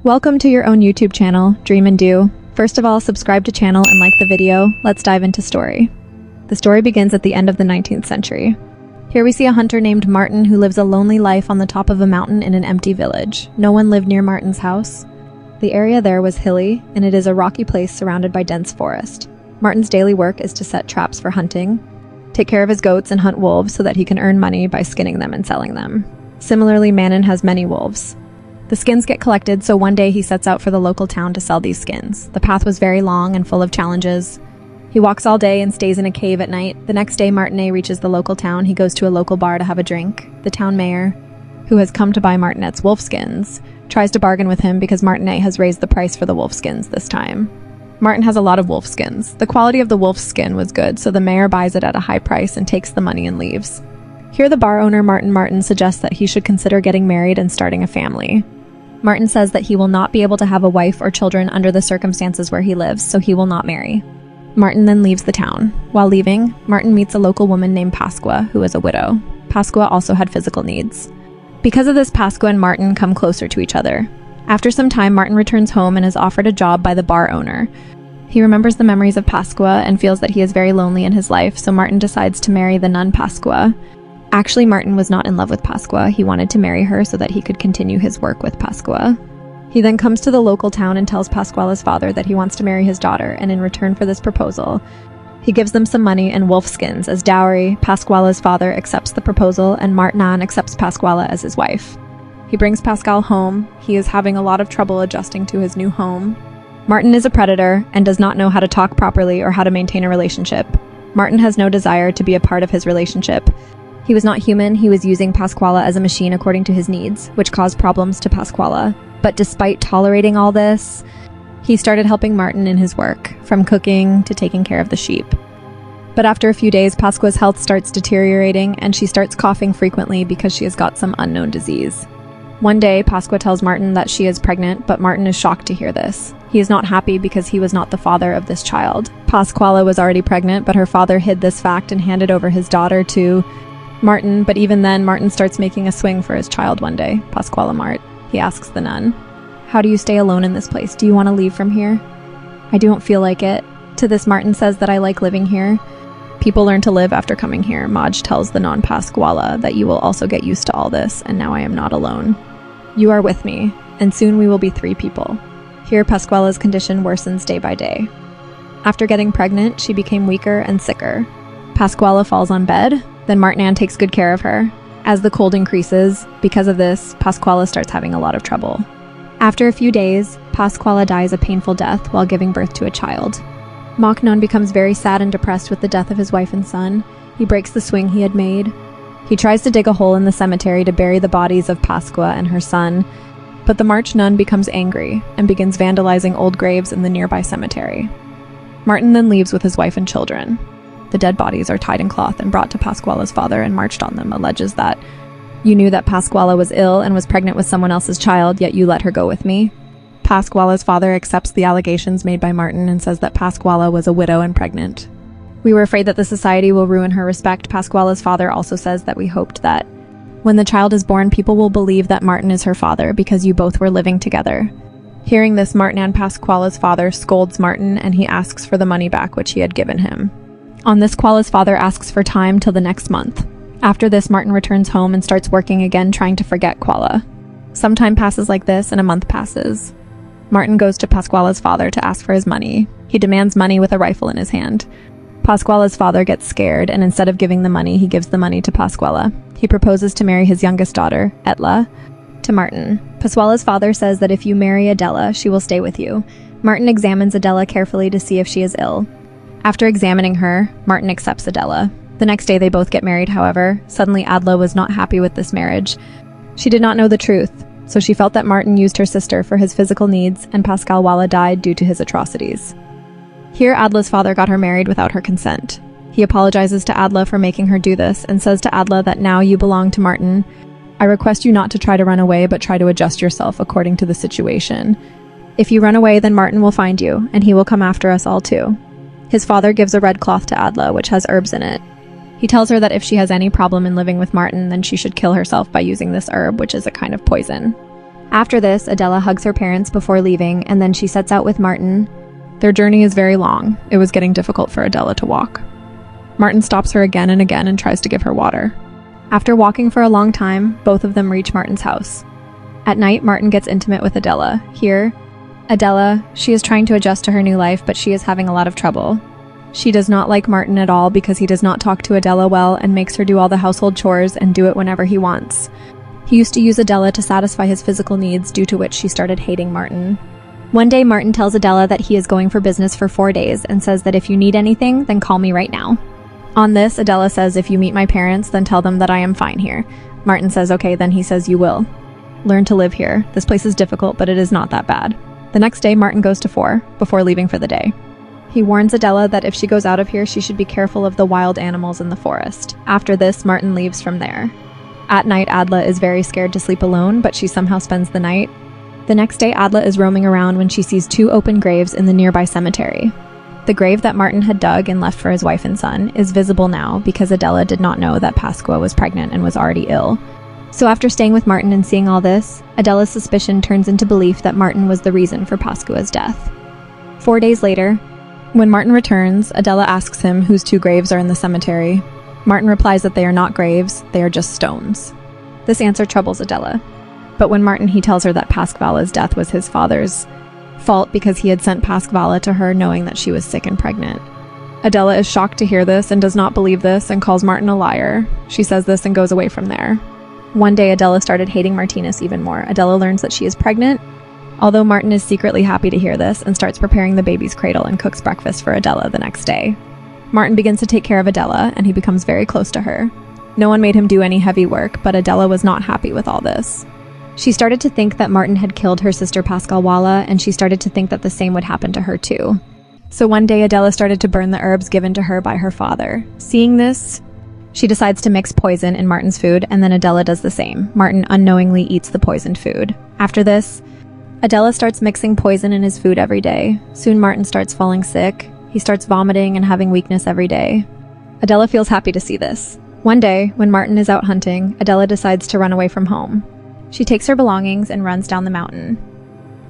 Welcome to your own YouTube channel, Dream and Do. First of all, subscribe to channel and like the video. Let's dive into story. The story begins at the end of the 19th century. Here we see a hunter named Martin who lives a lonely life on the top of a mountain in an empty village. No one lived near Martin's house. The area there was hilly, and it is a rocky place surrounded by dense forest. Martin's daily work is to set traps for hunting, take care of his goats, and hunt wolves so that he can earn money by skinning them and selling them. Similarly, Manon has many wolves. The skins get collected, so one day he sets out for the local town to sell these skins. The path was very long and full of challenges. He walks all day and stays in a cave at night. The next day, Martinet reaches the local town. He goes to a local bar to have a drink. The town mayor, who has come to buy Martinet's wolf skins, tries to bargain with him because Martinet has raised the price for the wolf skins this time. Martin has a lot of wolf skins. The quality of the wolf skin was good, so the mayor buys it at a high price and takes the money and leaves. Here the bar owner, Martin, suggests that he should consider getting married and starting a family. Martin says that he will not be able to have a wife or children under the circumstances where he lives, so he will not marry. Martin then leaves the town. While leaving, Martin meets a local woman named Pasqua, who is a widow. Pasqua also had physical needs. Because of this, Pasqua and Martin come closer to each other. After some time, Martin returns home and is offered a job by the bar owner. He remembers the memories of Pasqua and feels that he is very lonely in his life, so Martin decides to marry the nun Pasqua. Actually, Martin was not in love with Pasqua. He wanted to marry her so that he could continue his work with Pasqua. He then comes to the local town and tells Pasquale's father that he wants to marry his daughter, and in return for this proposal, he gives them some money and wolf skins as dowry. Pasquale's father accepts the proposal, and Martin accepts Pasquale as his wife. He brings Pascal home. He is having a lot of trouble adjusting to his new home. Martin is a predator and does not know how to talk properly or how to maintain a relationship. Martin has no desire to be a part of his relationship. He was not human. He was using Pasquale as a machine according to his needs, which caused problems to Pasquale. But despite tolerating all this, he started helping Martin in his work, from cooking to taking care of the sheep. But after a few days, Pasqua's health starts deteriorating, and she starts coughing frequently because she has got some unknown disease. One day, Pasqua tells Martin that she is pregnant, but Martin is shocked to hear this. He is not happy because he was not the father of this child. Pasquale was already pregnant, but her father hid this fact and handed over his daughter to Martin, but even then, Martin starts making a swing for his child one day. Pasquale Mart. He asks the nun, "How do you stay alone in this place? Do you want to leave from here?" "I don't feel like it." To this, Martin says that I like living here. People learn to live after coming here. Maj tells the non-Pasquale that you will also get used to all this, and now I am not alone. You are with me, and soon we will be 3 people. Here, Pasquale's condition worsens day by day. After getting pregnant, she became weaker and sicker. Pasquale falls on bed. Then Martin takes good care of her. As the cold increases, because of this, Pasquale starts having a lot of trouble. After a few days, Pasquale dies a painful death while giving birth to a child. Machnon becomes very sad and depressed with the death of his wife and son. He breaks the swing he had made. He tries to dig a hole in the cemetery to bury the bodies of Pasqua and her son, but the March nun becomes angry and begins vandalizing old graves in the nearby cemetery. Martin then leaves with his wife and children. The dead bodies are tied in cloth and brought to Pasquale's father and marched on them, alleges that, "You knew that Pasquale was ill and was pregnant with someone else's child, yet you let her go with me." Pasquale's father accepts the allegations made by Martin and says that Pasquale was a widow and pregnant. "We were afraid that the society will ruin her respect." Pasquale's father also says that we hoped that when the child is born, people will believe that Martin is her father because you both were living together. Hearing this, Martin and Pasquale's father scolds Martin and he asks for the money back which he had given him. On this, Quala's father asks for time till the next month. After this, Martin returns home and starts working again, trying to forget Quala. Some time passes like this, and a month passes. Martin goes to Pasquale's father to ask for his money. He demands money with a rifle in his hand. Pasquale's father gets scared, and instead of giving the money, he gives the money to Pasquale. He proposes to marry his youngest daughter, Etla, to Martin. Pasquale's father says that if you marry Adela, she will stay with you. Martin examines Adela carefully to see if she is ill. After examining her, Martin accepts Adela. The next day they both get married, however. Suddenly Adela was not happy with this marriage. She did not know the truth, so she felt that Martin used her sister for his physical needs, and Pascal Walla died due to his atrocities. Here Adla's father got her married without her consent. He apologizes to Adla for making her do this, and says to Adla that now you belong to Martin. I request you not to try to run away, but try to adjust yourself according to the situation. If you run away, then Martin will find you, and he will come after us all too. His father gives a red cloth to Adla, which has herbs in it. He tells her that if she has any problem in living with Martin, then she should kill herself by using this herb, which is a kind of poison. After this, Adela hugs her parents before leaving, and then she sets out with Martin. Their journey is very long. It was getting difficult for Adela to walk. Martin stops her again and again and tries to give her water. After walking for a long time, both of them reach Martin's house. At night, Martin gets intimate with Adela. Here, Adela, she is trying to adjust to her new life, but she is having a lot of trouble. She does not like Martin at all because he does not talk to Adela well and makes her do all the household chores and do it whenever he wants. He used to use Adela to satisfy his physical needs, due to which she started hating Martin. One day, Martin tells Adela that he is going for business for 4 days and says that if you need anything, then call me right now. On this, Adela says, if you meet my parents, then tell them that I am fine here. Martin says, okay, then he says, you will. Learn to live here. This place is difficult, but it is not that bad. The next day, Martin goes to 4, before leaving for the day. He warns Adela that if she goes out of here, she should be careful of the wild animals in the forest. After this, Martin leaves from there. At night, Adela is very scared to sleep alone, but she somehow spends the night. The next day, Adela is roaming around when she sees 2 open graves in the nearby cemetery. The grave that Martin had dug and left for his wife and son is visible now because Adela did not know that Pascua was pregnant and was already ill. So after staying with Martin and seeing all this, Adela's suspicion turns into belief that Martin was the reason for Pascua's death. 4 days later, when Martin returns, Adela asks him whose 2 graves are in the cemetery. Martin replies that they are not graves, they are just stones. This answer troubles Adela. But when Martin tells her that Pasquala's death was his father's fault because he had sent Pasquala to her knowing that she was sick and pregnant. Adela is shocked to hear this and does not believe this and calls Martin a liar. She says this and goes away from there. One day, Adela started hating Martinez even more. Adela learns that she is pregnant, although Martin is secretly happy to hear this and starts preparing the baby's cradle and cooks breakfast for Adela the next day. Martin begins to take care of Adela, and he becomes very close to her. No one made him do any heavy work, but Adela was not happy with all this. She started to think that Martin had killed her sister Pascalwala, and she started to think that the same would happen to her too. So one day, Adela started to burn the herbs given to her by her father. Seeing this, she decides to mix poison in Martin's food, and then Adela does the same. Martin unknowingly eats the poisoned food. After this, Adela starts mixing poison in his food every day. Soon Martin starts falling sick. He starts vomiting and having weakness every day. Adela feels happy to see this. One day, when Martin is out hunting, Adela decides to run away from home. She takes her belongings and runs down the mountain.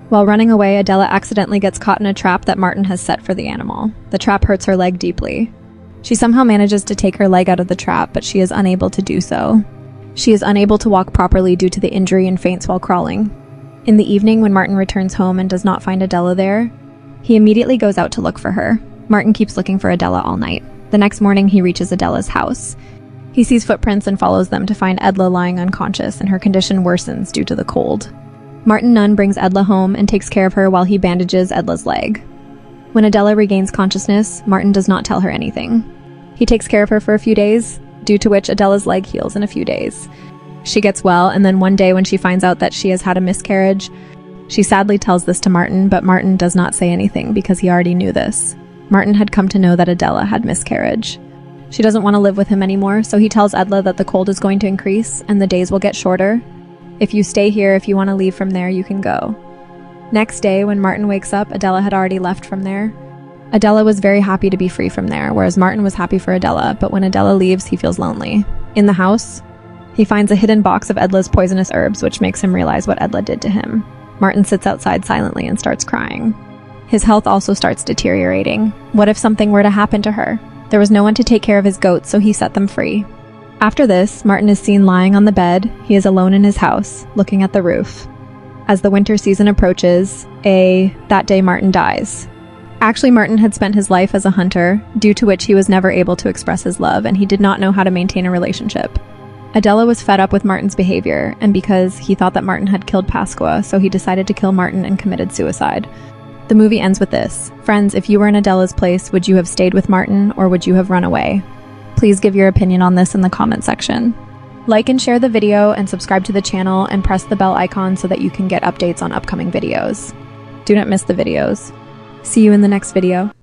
While running away, Adela accidentally gets caught in a trap that Martin has set for the animal. The trap hurts her leg deeply. She somehow manages to take her leg out of the trap, but she is unable to do so. She is unable to walk properly due to the injury and faints while crawling. In the evening, when Martin returns home and does not find Adela there, he immediately goes out to look for her. Martin keeps looking for Adela all night. The next morning, he reaches Adela's house. He sees footprints and follows them to find Edla lying unconscious, and her condition worsens due to the cold. Martin Nunn brings Edla home and takes care of her while he bandages Edla's leg. When Adela regains consciousness, Martin does not tell her anything. He takes care of her for a few days, due to which Adela's leg heals in a few days. She gets well, and then one day when she finds out that she has had a miscarriage, she sadly tells this to Martin, but Martin does not say anything because he already knew this. Martin had come to know that Adela had miscarriage. She doesn't want to live with him anymore, so he tells Edla that the cold is going to increase and the days will get shorter. If you stay here, if you want to leave from there, you can go. Next day, when Martin wakes up, Adela had already left from there. Adela was very happy to be free from there, whereas Martin was happy for Adela, but when Adela leaves, he feels lonely. In the house, he finds a hidden box of Edla's poisonous herbs, which makes him realize what Edla did to him. Martin sits outside silently and starts crying. His health also starts deteriorating. What if something were to happen to her? There was no one to take care of his goats, so he set them free. After this, Martin is seen lying on the bed. He is alone in his house, looking at the roof. As the winter season approaches, that day Martin dies. Actually, Martin had spent his life as a hunter, due to which he was never able to express his love, and he did not know how to maintain a relationship. Adela was fed up with Martin's behavior, and because he thought that Martin had killed Pascua, so he decided to kill Martin and committed suicide. The movie ends with this. Friends, if you were in Adela's place, would you have stayed with Martin, or would you have run away? Please give your opinion on this in the comment section. Like and share the video, and subscribe to the channel, and press the bell icon so that you can get updates on upcoming videos. Do not miss the videos. See you in the next video.